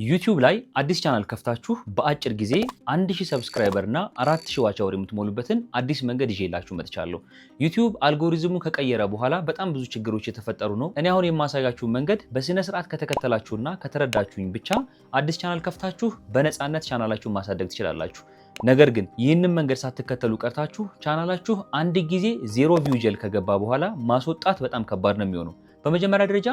ዩቲዩብ ላይ አዲስ ቻናል ከፍታችሁ በአጭር ጊዜ 1000 ሰብስክራይበር እና 4000 ዋች አወር የምትሞሉበትን አዲስ መንገድ ይዤላችሁ መጥቻለሁ። ዩቲዩብ አልጎሪዝሙ ከቀየረ በኋላ በጣም ብዙ ችግሮች የተፈጠሩ ነው። እኔ አሁን የማሳያችሁ መንገድ በስነ ስርዓት ከተከተላችሁና ከተረዳችሁኝ ብቻ አዲስ ቻናል ከፍታችሁ በነፃነት ቻናላችሁን ማሳደግ ትችላላችሁ። ነገር ግን ይህንን መንገድ ሳትከተሉ ቀርታችሁ ቻናላችሁ አንድ ጊዜ ዜሮ ቪው ጀል ከገባ በኋላ ማስወጣት በጣም ከባድ ነው የሚሆነው። በመጀመሪያ ደረጃ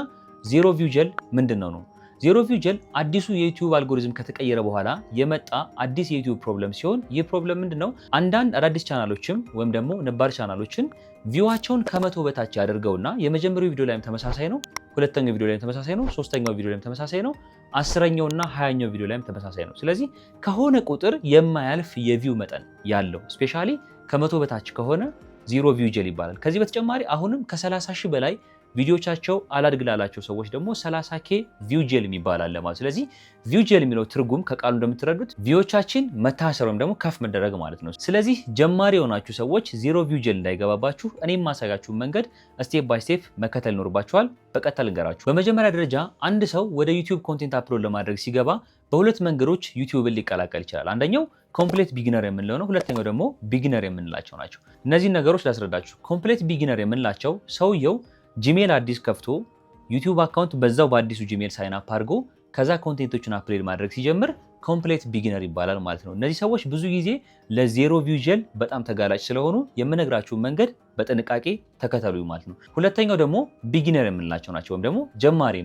ዜሮ ቪው ጀል ምንድነው ነው? ዜሮ ቪው ጀል አዲሱ የዩቲዩብ አልጎሪዝም ከተቀየረ በኋላ የመጣ አዲስ የዩቲዩብ ፕሮብለም ሲሆን ይህ ፕሮብለም ምንድነው? አንዳንድ አዳዲስ ቻናሎችም ወይም ደግሞ ነባር ቻናሎችን ቪዋቸውን ከመቶ በታች ያደርገውና የመጀመሪያው ቪዲዮ ላይም ተመሳሳይ ነው፣ ሁለተኛው ቪዲዮ ላይም ተመሳሳይ ነው፣ ሶስተኛው ቪዲዮ ላይም ተመሳሳይ ነው፣ 10ኛውና 20ኛው ቪዲዮ ላይም ተመሳሳይ ነው። ስለዚህ ከሆነ ቁጥር የማያልፍ የቪው መጠን ያለው ስፔሻሊ ከመቶ በታች ከሆነ ዜሮ ቪው ጀል ይባላል። ከዚህ በተጨማሪ አሁንም ከ30,000 በላይ ቪዲዮቻቸው አላድግ ላላቸው ሰዎች ደግሞ 30K ቪው ጀል የሚባል አለ ማለት። ስለዚህ ቪው ጀል የሚለው ትርጉም ከቃሉ እንደምትረዱት ቪዎቻችን መታሰር ወይም ደግሞ ከፍ መደረግ ማለት ነው። ስለዚህ ጀማሪ የሆናችሁ ሰዎች ዜሮ ቪው ጀል እንዳይገባባችሁ እኔ የማሳያችሁ መንገድ ስቴፕ ባይ ስቴፕ መከተል ይኖርባችኋል። በቀጥታ ልንገራችሁ። በመጀመሪያ ደረጃ አንድ ሰው ወደ ዩቲዩብ ኮንቴንት አፕሎድ ለማድረግ ሲገባ በሁለት መንገዶች ዩቲዩብን ሊቀላቀል ይችላል። አንደኛው ኮምፕሌት ቢጊነር የምንለው ነው። ሁለተኛው ደግሞ ቢጊነር የምንላቸው ናቸው። እነዚህን ነገሮች ላስረዳችሁ። ኮምፕሌት ቢጊነር የምንላቸው ሰውየው ጂሜል አዲስ ከፍቶ ዩቲዩብ አካውንት በዛው በአዲሱ ጂሜል ሳይን አፕ አድርጎ ከዛ ኮንቴንቶችን አፕሎድ ማድረግ ሲጀምር ኮምፕሌት ቢጊነር ይባላል ማለት ነው። እነዚህ ሰዎች ብዙ ጊዜ ለዜሮ ቪው ጀል በጣም ተጋላጭ ስለሆኑ የምነግራችሁ መንገድ በጥንቃቄ ተከተሉ ማለት ነው። ሁለተኛው ደግሞ ቢጊነር የምንላቸው ናቸው ወይም ደግሞ ጀማሪ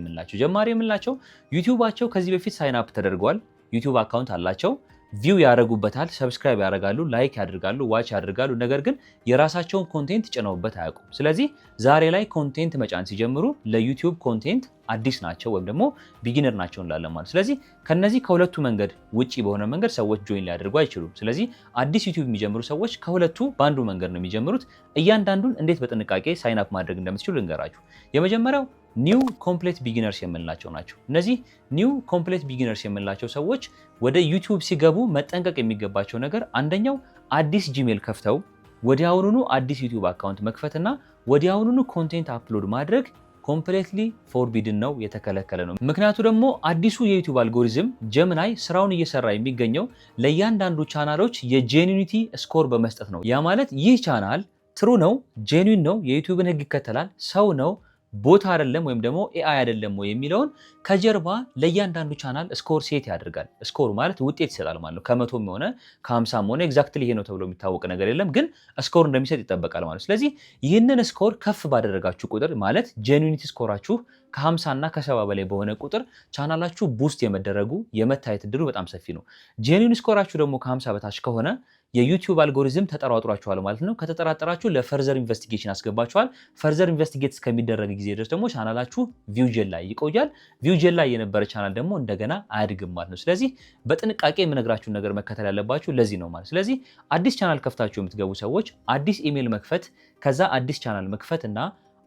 የምንላቸው ዩቲዩባቸው ከዚህ በፊት ሳይን አፕ ተደርገዋል፣ ዩቲዩብ አካውንት አላቸው፣ ቪው ያደረጉበታል፣ ሰብስክራይብ ያደርጋሉ፣ ላይክ ያደርጋሉ፣ ዋች ያደርጋሉ። ነገር ግን የራሳቸውን ኮንቴንት ጭነውበት አያውቁም። ስለዚህ ዛሬ ላይ ኮንቴንት መጫን ሲጀምሩ ለዩቲዩብ ኮንቴንት አዲስ ናቸው ወይም ደግሞ ቢጊነር ናቸው እንላለን ማለት። ስለዚህ ከነዚህ ከሁለቱ መንገድ ውጪ በሆነ መንገድ ሰዎች ጆይን ሊያደርጉ አይችሉም። ስለዚህ አዲስ ዩቲዩብ የሚጀምሩ ሰዎች ከሁለቱ በአንዱ መንገድ ነው የሚጀምሩት። እያንዳንዱን እንዴት በጥንቃቄ ሳይን አፕ ማድረግ እንደምትችሉ ልንገራችሁ። የመጀመሪያው ኒው ኮምፕሌት ቢጊነርስ የምንላቸው ናቸው። እነዚህ ኒው ኮምፕሌት ቢጊነርስ የምንላቸው ሰዎች ወደ ዩቲዩብ ሲገቡ መጠንቀቅ የሚገባቸው ነገር አንደኛው አዲስ ጂሜል ከፍተው ወዲያውኑኑ አዲስ ዩቲዩብ አካውንት መክፈትና ወዲያውኑኑ ኮንቴንት አፕሎድ ማድረግ ኮምፕሌትሊ ፎርቢድን ነው፣ የተከለከለ ነው። ምክንያቱ ደግሞ አዲሱ የዩቲዩብ አልጎሪዝም ጀሚናይ ስራውን እየሰራ የሚገኘው ለእያንዳንዱ ቻናሎች የጄኒኒቲ ስኮር በመስጠት ነው። ያ ማለት ይህ ቻናል ትሩ ነው፣ ጄኒን ነው፣ የዩቲዩብን ህግ ይከተላል፣ ሰው ነው፣ ቦታ አይደለም ወይም ደግሞ ኤአይ አይደለም ወይ የሚለውን ከጀርባ ለእያንዳንዱ ቻናል ስኮር ሴት ያደርጋል። ስኮር ማለት ውጤት ይሰጣል ማለት ነው። ከ100 ሆነ ከ50 ሆነ ኤግዛክትሊ ይሄ ነው ተብሎ የሚታወቅ ነገር የለም፣ ግን ስኮር እንደሚሰጥ ይጠበቃል ማለት። ስለዚህ ይህንን ስኮር ከፍ ባደረጋችሁ ቁጥር ማለት ጄኒኒቲ ስኮራችሁ ከ50 እና ከ70 በላይ በሆነ ቁጥር ቻናላችሁ ቡስት የመደረጉ የመታየት እድሉ በጣም ሰፊ ነው። ጄኒኒ ስኮራችሁ ደግሞ ከ50 በታች ከሆነ የዩቲዩብ አልጎሪዝም ተጠራጥሯችኋል ማለት ነው። ከተጠራጠራችሁ ለፈርዘር ኢንቨስቲጌሽን አስገባችኋል። ፈርዘር ኢንቨስቲጌት እስከሚደረግ ጊዜ ድረስ ደግሞ ቻናላችሁ ቪው ጀል ላይ ይቆያል። ቪው ጀል ላይ የነበረ ቻናል ደግሞ እንደገና አያድግም ማለት ነው። ስለዚህ በጥንቃቄ የምነግራችሁን ነገር መከተል ያለባችሁ ለዚህ ነው ማለት። ስለዚህ አዲስ ቻናል ከፍታችሁ የምትገቡ ሰዎች አዲስ ኢሜል መክፈት፣ ከዛ አዲስ ቻናል መክፈት እና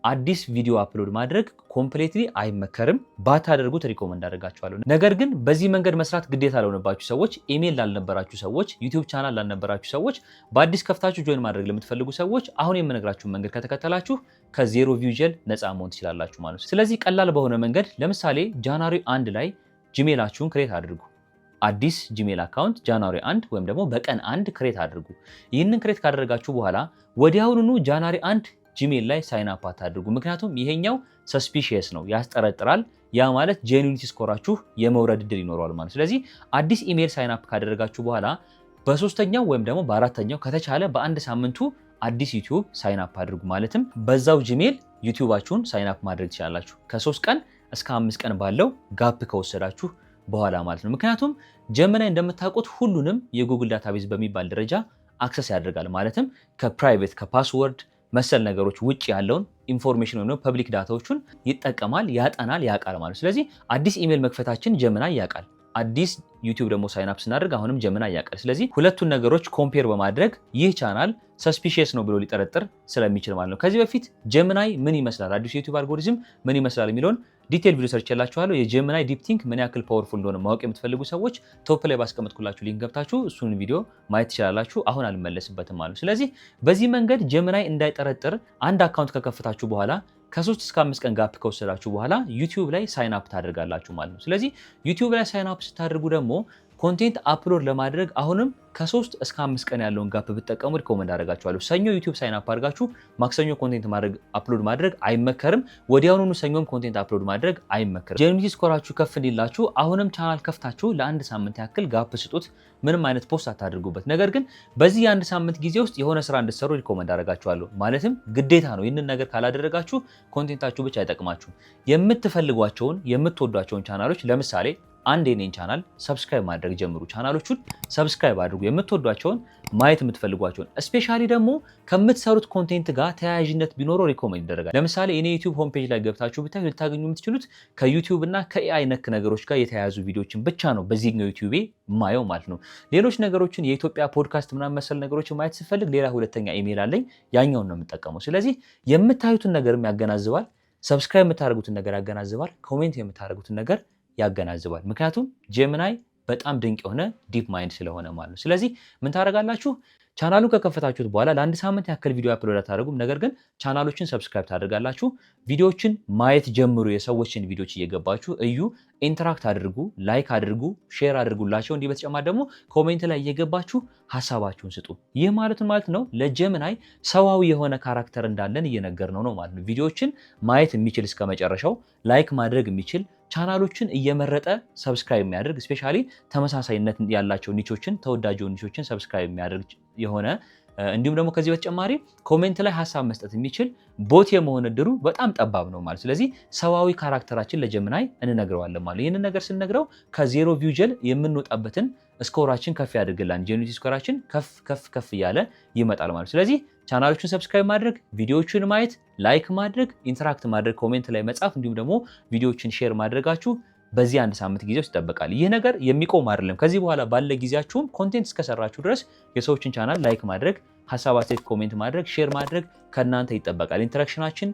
አዲስ ቪዲዮ አፕሎድ ማድረግ ኮምፕሌትሊ አይመከርም። ባታደርጉት ሪኮመንድ አደርጋችኋለሁ። ነገር ግን በዚህ መንገድ መስራት ግዴታ ላልሆነባችሁ ሰዎች፣ ኢሜል ላልነበራችሁ ሰዎች፣ ዩቲዩብ ቻናል ላልነበራችሁ ሰዎች፣ በአዲስ ከፍታችሁ ጆይን ማድረግ ለምትፈልጉ ሰዎች አሁን የምነግራችሁን መንገድ ከተከተላችሁ ከዜሮ ቪው ጀል ነፃ መሆን ትችላላችሁ ማለት ነው። ስለዚህ ቀላል በሆነ መንገድ ለምሳሌ ጃንዋሪ 1 ላይ ጂሜላችሁን ክሬት አድርጉ። አዲስ ጂሜል አካውንት ጃንዋሪ 1 ወይም ደግሞ በቀን 1 ክሬት አድርጉ። ይህንን ክሬት ካደረጋችሁ በኋላ ወዲያውኑኑ ጃንዋሪ 1 ጂሜል ላይ ሳይን አፕ አታድርጉ። ምክንያቱም ይሄኛው ሰስፒሺየስ ነው፣ ያስጠረጥራል። ያ ማለት ጄኒኒቲ ስኮራችሁ የመውረድ እድል ይኖረዋል ማለት። ስለዚህ አዲስ ኢሜል ሳይን አፕ ካደረጋችሁ በኋላ በሶስተኛው ወይም ደግሞ በአራተኛው ከተቻለ በአንድ ሳምንቱ አዲስ ዩቲዩብ ሳይን አፕ አድርጉ። ማለትም በዛው ጂሜል ዩቲዩባችሁን ሳይን አፕ ማድረግ ትችላላችሁ ከ3 ቀን እስከ 5 ቀን ባለው ጋፕ ከወሰዳችሁ በኋላ ማለት ነው። ምክንያቱም ጀሚናይ እንደምታውቁት ሁሉንም የጉግል ዳታቤዝ በሚባል ደረጃ አክሰስ ያደርጋል። ማለትም ከፕራይቬት ከፓስወርድ መሰል ነገሮች ውጭ ያለውን ኢንፎርሜሽን ወይም ፐብሊክ ዳታዎቹን ይጠቀማል፣ ያጠናል፣ ያውቃል ማለት። ስለዚህ አዲስ ኢሜል መክፈታችን ጀሚናይ ያውቃል። አዲስ ዩቲዩብ ደግሞ ሳይን አፕ ስናደርግ አሁንም ጀሚናይ ያውቃል። ስለዚህ ሁለቱን ነገሮች ኮምፔር በማድረግ ይህ ቻናል ሰስፒሺየስ ነው ብሎ ሊጠረጥር ስለሚችል ማለት ነው። ከዚህ በፊት ጀሚናይ ምን ይመስላል፣ አዲሱ የዩቲዩብ አልጎሪዝም ምን ይመስላል የሚለውን ዲቴል ቪዲዮ ሰርችላችኋለሁ። የጀሚናይ ዲፕ ቲንክ ምን ያክል ፓወርፉል እንደሆነ ማወቅ የምትፈልጉ ሰዎች ቶፕ ላይ ባስቀመጥኩላችሁ ሊንክ ገብታችሁ እሱን ቪዲዮ ማየት ትችላላችሁ። አሁን አልመለስበትም ማለት ነው። ስለዚህ በዚህ መንገድ ጀሚናይ እንዳይጠረጥር አንድ አካውንት ከከፈታችሁ በኋላ ከ3 እስከ 5 ቀን ጋፕ ከወሰዳችሁ በኋላ ዩቲዩብ ላይ ሳይን አፕ ታደርጋላችሁ ማለት ነው። ስለዚህ ዩቲዩብ ላይ ሳይን አፕ ስታደርጉ ደግሞ ኮንቴንት አፕሎድ ለማድረግ አሁንም ከ3 እስከ 5 ቀን ያለውን ጋፕ ብትጠቀሙ ሪኮመንድ አደርጋችኋለሁ። ሰኞ ዩቲዩብ ሳይን አፕ አድርጋችሁ ማክሰኞ ኮንቴንት አፕሎድ ማድረግ አይመከርም። ወዲያውኑ ሰኞም ኮንቴንት አፕሎድ ማድረግ አይመከርም። ጄኒቲ ስኮራችሁ ከፍ እንዲላችሁ አሁንም ቻናል ከፍታችሁ ለአንድ ሳምንት ያክል ጋፕ ስጡት። ምንም አይነት ፖስት አታድርጉበት። ነገር ግን በዚህ የአንድ ሳምንት ጊዜ ውስጥ የሆነ ስራ እንድትሰሩ ሪኮመንድ አደርጋችኋለሁ። ማለትም ግዴታ ነው። ይህንን ነገር ካላደረጋችሁ ኮንቴንታችሁ ብቻ አይጠቅማችሁም። የምትፈልጓቸውን የምትወዷቸውን ቻናሎች ለምሳሌ አንድ የኔን ቻናል ሰብስክራይብ ማድረግ ጀምሩ። ቻናሎቹን ሰብስክራይብ አድርጉ። የምትወዷቸውን ማየት የምትፈልጓቸውን ስፔሻሊ ደግሞ ከምትሰሩት ኮንቴንት ጋር ተያያዥነት ቢኖረው ሪኮመንድ ይደረጋል። ለምሳሌ እኔ ዩቲዩብ ሆም ፔጅ ላይ ገብታችሁ ብታዩ ልታገኙ የምትችሉት ከዩቲዩብ እና ከኤአይ ነክ ነገሮች ጋር የተያያዙ ቪዲዮችን ብቻ ነው በዚህኛው ዩቲዩቤ ማየው ማለት ነው። ሌሎች ነገሮችን የኢትዮጵያ ፖድካስት ምናምን መሰል ነገሮችን ማየት ስፈልግ ሌላ ሁለተኛ ኢሜል አለኝ፣ ያኛውን ነው የምጠቀመው። ስለዚህ የምታዩትን ነገርም ያገናዝባል፣ ሰብስክራይብ የምታደርጉትን ነገር ያገናዝባል፣ ኮሜንት የምታደርጉትን ነገር ያገናዝባል። ምክንያቱም ጄሚናይ በጣም ድንቅ የሆነ ዲፕ ማይንድ ስለሆነ ማለት ነው። ስለዚህ ምን ታደርጋላችሁ? ቻናሉን ከከፈታችሁት በኋላ ለአንድ ሳምንት ያክል ቪዲዮ አፕሎድ አታደርጉም። ነገር ግን ቻናሎችን ሰብስክራይብ ታደርጋላችሁ። ቪዲዮዎችን ማየት ጀምሩ። የሰዎችን ቪዲዮዎች እየገባችሁ እዩ፣ ኢንተራክት አድርጉ፣ ላይክ አድርጉ፣ ሼር አድርጉላቸው። እንዲህ በተጨማሪ ደግሞ ኮሜንት ላይ እየገባችሁ ሀሳባችሁን ስጡ። ይህ ማለት ነው ለጄሚናይ ሰዋዊ የሆነ ካራክተር እንዳለን እየነገርነው ነው ማለት ነው። ቪዲዮዎችን ማየት የሚችል እስከ መጨረሻው ላይክ ማድረግ የሚችል ቻናሎችን እየመረጠ ሰብስክራይብ የሚያደርግ ስፔሻሊ ተመሳሳይነት ያላቸው ኒቾችን ተወዳጅ ኒቾችን ሰብስክራይብ የሚያደርግ የሆነ እንዲሁም ደግሞ ከዚህ በተጨማሪ ኮሜንት ላይ ሀሳብ መስጠት የሚችል ቦት የመሆን እድሉ በጣም ጠባብ ነው ማለት። ስለዚህ ሰዋዊ ካራክተራችን ለጄሚናይ እንነግረዋለን ማለት። ይህንን ነገር ስንነግረው ከዜሮ ቪው ጀል የምንወጣበትን ስኮራችን ከፍ ያደርግላን። ጄኒቲ ስኮራችን ከፍ እያለ ይመጣል ማለት። ስለዚህ ቻናሎችን ሰብስክራይብ ማድረግ፣ ቪዲዮዎችን ማየት፣ ላይክ ማድረግ፣ ኢንተራክት ማድረግ፣ ኮሜንት ላይ መጻፍ እንዲሁም ደግሞ ቪዲዮዎችን ሼር ማድረጋችሁ በዚህ አንድ ሳምንት ጊዜ ውስጥ ይጠበቃል። ይህ ነገር የሚቆም አይደለም። ከዚህ በኋላ ባለ ጊዜያችሁም ኮንቴንት እስከሰራችሁ ድረስ የሰዎችን ቻናል ላይክ ማድረግ፣ ሀሳብ አስተያየት ኮሜንት ማድረግ፣ ሼር ማድረግ ከእናንተ ይጠበቃል። ኢንተራክሽናችን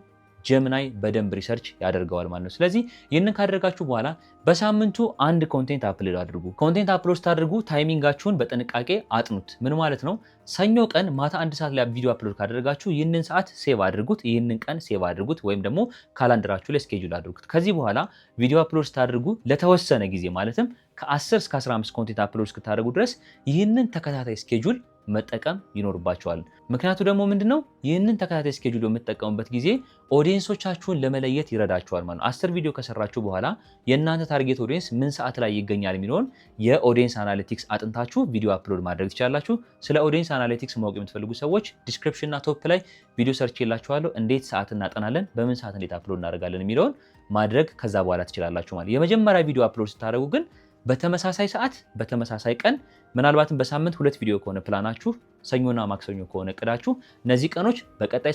ጄሚናይ በደንብ ሪሰርች ያደርገዋል ማለት ነው። ስለዚህ ይህንን ካደረጋችሁ በኋላ በሳምንቱ አንድ ኮንቴንት አፕሎድ አድርጉ። ኮንቴንት አፕሎድ ስታደርጉ ታይሚንጋችሁን በጥንቃቄ አጥኑት። ምን ማለት ነው? ሰኞ ቀን ማታ 1 ሰዓት ላይ ቪዲዮ አፕሎድ ካደረጋችሁ ይህንን ሰዓት ሴቭ አድርጉት፣ ይህንን ቀን ሴቭ አድርጉት፣ ወይም ደግሞ ካላንደራችሁ ላይ ስኬጁል አድርጉት። ከዚህ በኋላ ቪዲዮ አፕሎድ ስታደርጉ ለተወሰነ ጊዜ ማለትም ከ10 እስከ 15 ኮንቴንት አፕሎድ እስክታደርጉ ድረስ ይህንን ተከታታይ ስኬጁል መጠቀም ይኖርባቸዋል። ምክንያቱ ደግሞ ምንድነው? ይህንን ተከታታይ ስኬጁል የምትጠቀሙበት ጊዜ ኦዲየንሶቻችሁን ለመለየት ይረዳችኋል ማለት ነው። 10 ቪዲዮ ከሰራችሁ በኋላ የእናንተ ታርጌት ኦዲየንስ ምን ሰዓት ላይ ይገኛል የሚለውን የኦዲየንስ አናሊቲክስ አጥንታችሁ ቪዲዮ አፕሎድ ማድረግ ትችላላችሁ። ስለ ኦዲየንስ አናሊቲክስ ማወቅ የምትፈልጉ ሰዎች ዲስክሪፕሽን እና ቶፕ ላይ ቪዲዮ ሰርች የላችኋለሁ። እንዴት ሰዓት እናጠናለን፣ በምን ሰዓት እንዴት አፕሎድ እናደርጋለን የሚለውን ማድረግ ከዛ በኋላ ትችላላችሁ ማለት። የመጀመሪያ ቪዲዮ አፕሎድ ስታደርጉ ግን በተመሳሳይ ሰዓት በተመሳሳይ ቀን ምናልባትም በሳምንት 2 ቪዲዮ ከሆነ ፕላናችሁ ሰኞና ማክሰኞ ከሆነ እቅዳችሁ እነዚህ ቀኖች በቀጣይ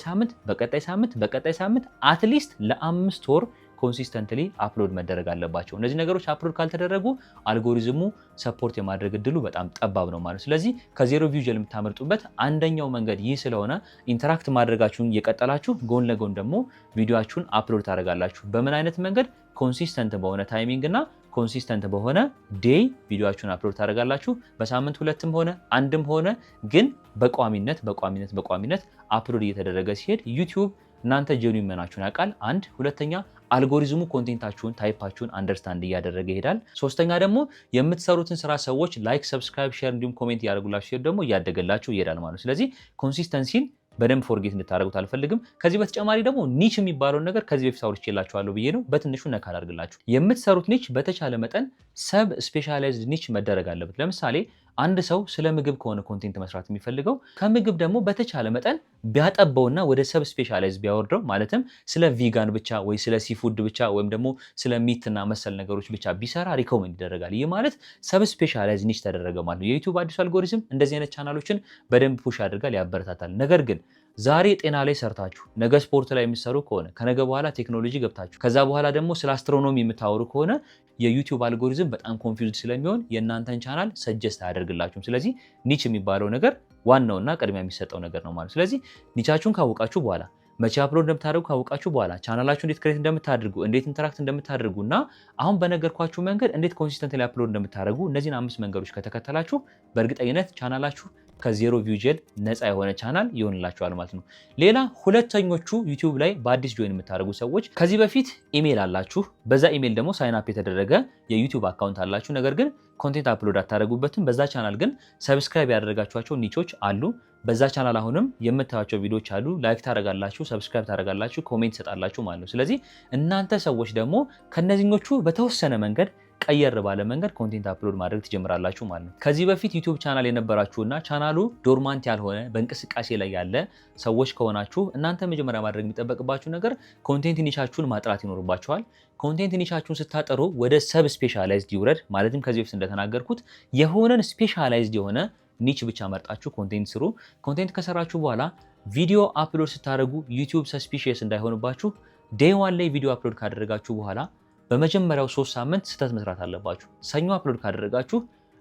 ሳምንት አትሊስት ለ5 ወር ኮንሲስተንትሊ አፕሎድ መደረግ አለባቸው። እነዚህ ነገሮች አፕሎድ ካልተደረጉ አልጎሪዝሙ ሰፖርት የማድረግ እድሉ በጣም ጠባብ ነው ማለት። ስለዚህ ከዜሮ ቪው ጀል የምታመርጡበት አንደኛው መንገድ ይህ ስለሆነ ኢንተራክት ማድረጋችሁን እየቀጠላችሁ ጎን ለጎን ደግሞ ቪዲዮአችሁን አፕሎድ ታደርጋላችሁ። በምን አይነት መንገድ? ኮንሲስተንት በሆነ ታይሚንግ እና ኮንሲስተንት በሆነ ዴይ ቪዲዮአችሁን አፕሎድ ታደርጋላችሁ። በሳምንት 2ም ሆነ 1ም ሆነ ግን በቋሚነት አፕሎድ እየተደረገ ሲሄድ ዩቲዩብ እናንተ ጄኒዩን መሆናችሁን ያውቃል። አንድ ሁለተኛ አልጎሪዝሙ ኮንቴንታችሁን ታይፓችሁን አንደርስታንድ እያደረገ ይሄዳል። ሶስተኛ ደግሞ የምትሰሩትን ስራ ሰዎች ላይክ፣ ሰብስክራይብ፣ ሼር እንዲሁም ኮሜንት እያደረጉላችሁ ሲሄድ ደግሞ እያደገላችሁ ይሄዳል ማለት ነው። ስለዚህ ኮንሲስተንሲን በደንብ ፎርጌት እንድታደርጉት አልፈልግም። ከዚህ በተጨማሪ ደግሞ ኒች የሚባለውን ነገር ከዚህ በፊት አውርቼላችኋለሁ ብዬ ነው በትንሹ ነካ አድርግላችሁ። የምትሰሩት ኒች በተቻለ መጠን ሰብ ስፔሻላይዝድ ኒች መደረግ አለበት። ለምሳሌ አንድ ሰው ስለ ምግብ ከሆነ ኮንቴንት መስራት የሚፈልገው ከምግብ ደግሞ በተቻለ መጠን ቢያጠበውና ወደ ሰብ ስፔሻላይዝ ቢያወርደው ማለትም ስለ ቪጋን ብቻ ወይ ስለ ሲፉድ ብቻ ወይም ደግሞ ስለ ሚትና መሰል ነገሮች ብቻ ቢሰራ ሪኮመንድ ይደረጋል። ይህ ማለት ሰብ ስፔሻላይዝ ኒች ተደረገ ማለት ነው። የዩቲዩብ አዲሱ አልጎሪዝም እንደዚህ አይነት ቻናሎችን በደንብ ፑሽ ያደርጋል፣ ያበረታታል። ነገር ግን ዛሬ ጤና ላይ ሰርታችሁ ነገ ስፖርት ላይ የሚሰሩ ከሆነ ከነገ በኋላ ቴክኖሎጂ ገብታችሁ ከዛ በኋላ ደግሞ ስለ አስትሮኖሚ የምታወሩ ከሆነ የዩቲዩብ አልጎሪዝም በጣም ኮንፊውዝድ ስለሚሆን የእናንተን ቻናል ሰጀስት አያደርግላችሁም። ስለዚህ ኒች የሚባለው ነገር ዋናውና ቅድሚያ የሚሰጠው ነገር ነው ማለት። ስለዚህ ኒቻችሁን ካወቃችሁ በኋላ መቼ አፕሎድ እንደምታደርጉ ካወቃችሁ በኋላ ቻናላችሁ እንዴት ክሬት እንደምታደርጉ እንዴት ኢንተራክት እንደምታደርጉ እና አሁን በነገርኳችሁ መንገድ እንዴት ኮንሲስተንት ላይ አፕሎድ እንደምታደርጉ እነዚህን 5 መንገዶች ከተከተላችሁ በእርግጠኝነት ቻናላችሁ ከዜሮ ቪው ጄል ነፃ የሆነ ቻናል ይሆንላችኋል ማለት ነው። ሌላ ሁለተኞቹ ዩቲዩብ ላይ በአዲስ ጆይን የምታደርጉ ሰዎች ከዚህ በፊት ኢሜል አላችሁ። በዛ ኢሜል ደግሞ ሳይን አፕ የተደረገ የዩቲዩብ አካውንት አላችሁ። ነገር ግን ኮንቴንት አፕሎድ አታደርጉበትም። በዛ ቻናል ግን ሰብስክራይብ ያደረጋችኋቸው ኒቾች አሉ። በዛ ቻናል አሁንም የምታዩቸው ቪዲዮዎች አሉ። ላይክ ታደርጋላችሁ፣ ሰብስክራይብ ታደርጋላችሁ፣ ኮሜንት ሰጣላችሁ ማለት ነው። ስለዚህ እናንተ ሰዎች ደግሞ ከነዚህኞቹ በተወሰነ መንገድ ቀየር ባለ መንገድ ኮንቴንት አፕሎድ ማድረግ ትጀምራላችሁ ማለት ነው። ከዚህ በፊት ዩቲዩብ ቻናል የነበራችሁና ቻናሉ ዶርማንት ያልሆነ በእንቅስቃሴ ላይ ያለ ሰዎች ከሆናችሁ እናንተ መጀመሪያ ማድረግ የሚጠበቅባችሁ ነገር ኮንቴንት ኒቻችሁን ማጥራት ይኖርባችኋል። ኮንቴንት ኒቻችሁን ስታጠሩ ወደ ሰብ ስፔሻላይዝድ ይውረድ። ማለትም ከዚህ በፊት እንደተናገርኩት የሆነን ስፔሻላይዝድ የሆነ ኒች ብቻ መርጣችሁ ኮንቴንት ስሩ። ኮንቴንት ከሰራችሁ በኋላ ቪዲዮ አፕሎድ ስታደርጉ ዩቲዩብ ሰስፒሺየስ እንዳይሆንባችሁ ዴይ ዋን ላይ ቪዲዮ አፕሎድ ካደረጋችሁ በኋላ በመጀመሪያው 3 ሳምንት ስህተት መስራት አለባችሁ። ሰኞ አፕሎድ ካደረጋችሁ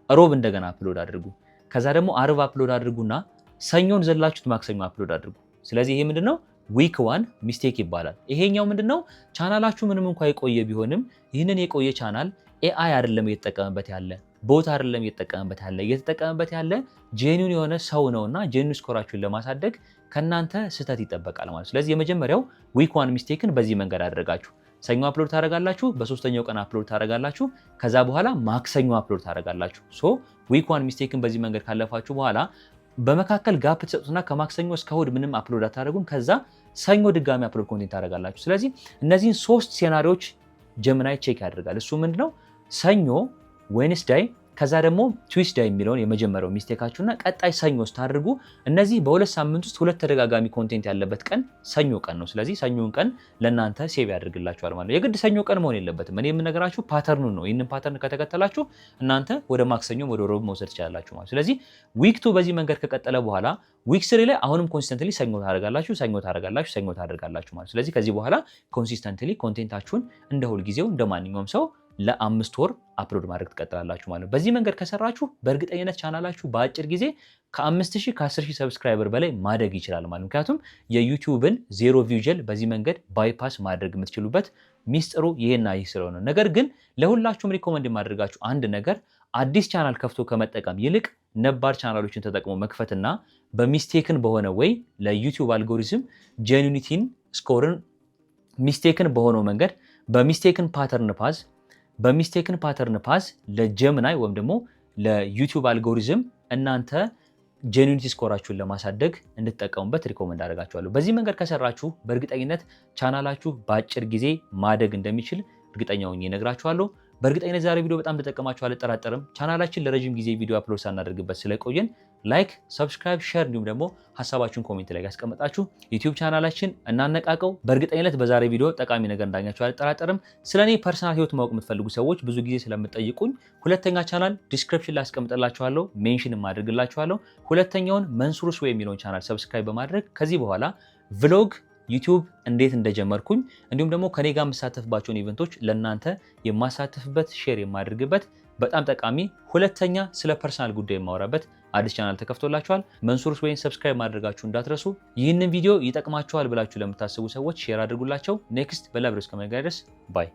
ሮብ እንደገና አፕሎድ አድርጉ። ከዛ ደግሞ አርብ አፕሎድ አድርጉና ሰኞን ዘላችሁት ማክሰኞ አፕሎድ አድርጉ። ስለዚህ ይሄ ምንድነው ዊክ 1 ሚስቴክ ይባላል። ይሄኛው ምንድነው ቻናላችሁ ምንም እንኳን የቆየ ቢሆንም ይህንን የቆየ ቻናል ኤአይ አይደለም እየተጠቀመበት ያለ፣ ቦት አይደለም እየተጠቀመበት ያለ ጄኒውን የሆነ ሰው ነውና ጄኒውን ስኮራችሁን ለማሳደግ ከናንተ ስህተት ይጠበቃል ማለት። ስለዚህ የመጀመሪያው ዊክ 1 ሚስቴክን በዚህ መንገድ አደረጋችሁ። ሰኞ አፕሎድ ታደርጋላችሁ፣ በሶስተኛው ቀን አፕሎድ ታደርጋላችሁ፣ ከዛ በኋላ ማክሰኞ አፕሎድ ታደርጋላችሁ። ሶ ዊክ 1 ሚስቴክን በዚህ መንገድ ካለፋችሁ በኋላ በመካከል ጋፕ ትሰጡትና ከማክሰኞ እስከ እሑድ ምንም አፕሎድ አታደርጉም። ከዛ ሰኞ ድጋሚ አፕሎድ ኮንቴንት ታደርጋላችሁ። ስለዚህ እነዚህን 3 ሴናሪዎች ጀሚናይ ቼክ ያደርጋል። እሱ ምንድነው ሰኞ፣ ዌንስዳይ ከዛ ደግሞ ትዊስዳይ የሚለውን የመጀመሪያው ሚስቴካችሁና ቀጣይ ሰኞ ስታደርጉ እነዚህ በ2 ሳምንት ውስጥ 2 ተደጋጋሚ ኮንቴንት ያለበት ቀን ሰኞ ቀን ነው። ስለዚህ ሰኞን ቀን ለእናንተ ሴቭ ያደርግላችኋል ማለት ነው። የግድ ሰኞ ቀን መሆን የለበትም። እኔ የምነግራችሁ ፓተርኑን ነው። ይህንን ፓተርን ከተከተላችሁ እናንተ ወደ ማክሰኞም ወደ ሮብ መውሰድ ትችላላችሁ ማለት። ስለዚህ ዊክ 2 በዚህ መንገድ ከቀጠለ በኋላ ዊክ 3 ላይ አሁንም ኮንሲስተንትሊ ሰኞ ታደርጋላችሁ ማለት። ስለዚህ ከዚህ በኋላ ኮንሲስተንትሊ ኮንቴንታችሁን እንደ ሁልጊዜው እንደ ማንኛውም ሰው ለ5 ወር አፕሎድ ማድረግ ትቀጥላላችሁ ማለት ነው። በዚህ መንገድ ከሰራችሁ በእርግጠኝነት ቻናላችሁ በአጭር ጊዜ ከ5000 ከ10000 ሰብስክራይበር በላይ ማደግ ይችላል ማለት ነው። ምክንያቱም የዩቲዩብን ዜሮ ቪው ጄል በዚህ መንገድ ባይፓስ ማድረግ የምትችሉበት ሚስጥሩ ይሄና ይህ ስለሆነ፣ ነገር ግን ለሁላችሁም ሪኮመንድ የማደርጋችሁ አንድ ነገር አዲስ ቻናል ከፍቶ ከመጠቀም ይልቅ ነባር ቻናሎችን ተጠቅሞ መክፈትና በሚስቴክን በሆነ ወይ ለዩቲዩብ አልጎሪዝም ጄኒዩኒቲን ስኮርን ሚስቴክን በሆነው መንገድ በሚስቴክን ፓተርን ፓዝ ለጀሚናይ ወይም ደግሞ ለዩቲዩብ አልጎሪዝም እናንተ ጄኒዩኒቲ ስኮራችሁን ለማሳደግ እንድትጠቀሙበት ሪኮመንድ አደርጋችኋለሁ። በዚህ መንገድ ከሰራችሁ በእርግጠኝነት ቻናላችሁ በአጭር ጊዜ ማደግ እንደሚችል እርግጠኛ ሆኜ እነግራችኋለሁ። በእርግጠኝነት ዛሬ ቪዲዮ በጣም እንደጠቀማችሁ አልጠራጠርም። ቻናላችን ለረጅም ጊዜ ቪዲዮ አፕሎድ ሳናደርግበት ስለቆየን ላይክ፣ ሰብስክራይብ፣ ሼር እንዲሁም ደግሞ ሀሳባችሁን ኮሜንት ላይ ያስቀምጣችሁ ዩቲዩብ ቻናላችን እናነቃቀው። በእርግጠኝነት በዛሬ ቪዲዮ ጠቃሚ ነገር እንዳገኛችሁ አልጠራጠርም። ስለኔ ፐርሰናል ህይወት ማወቅ የምትፈልጉ ሰዎች ብዙ ጊዜ ስለምትጠይቁኝ ሁለተኛ ቻናል ዲስክሪፕሽን ላይ አስቀምጥላችኋለሁ፣ ሜንሽን ማድረግላችኋለሁ። ሁለተኛውን መንሱር ሱዌ የሚለውን ቻናል ሰብስክራይብ በማድረግ ከዚህ በኋላ ቭሎግ ዩቲዩብ እንዴት እንደጀመርኩኝ እንዲሁም ደግሞ ከኔ ጋር የምሳተፍባቸውን ኢቨንቶች ለእናንተ የማሳተፍበት ሼር የማድርግበት በጣም ጠቃሚ ሁለተኛ ስለ ፐርሰናል ጉዳይ የማወራበት አዲስ ቻናል ተከፍቶላችኋል። መንሱር ሱዌን ሰብስክራይብ ማድረጋችሁ እንዳትረሱ። ይህንን ቪዲዮ ይጠቅማችኋል ብላችሁ ለምታስቡ ሰዎች ሼር አድርጉላቸው። ኔክስት በሌላ ቪዲዮ እስከምንገናኝ ድረስ ባይ።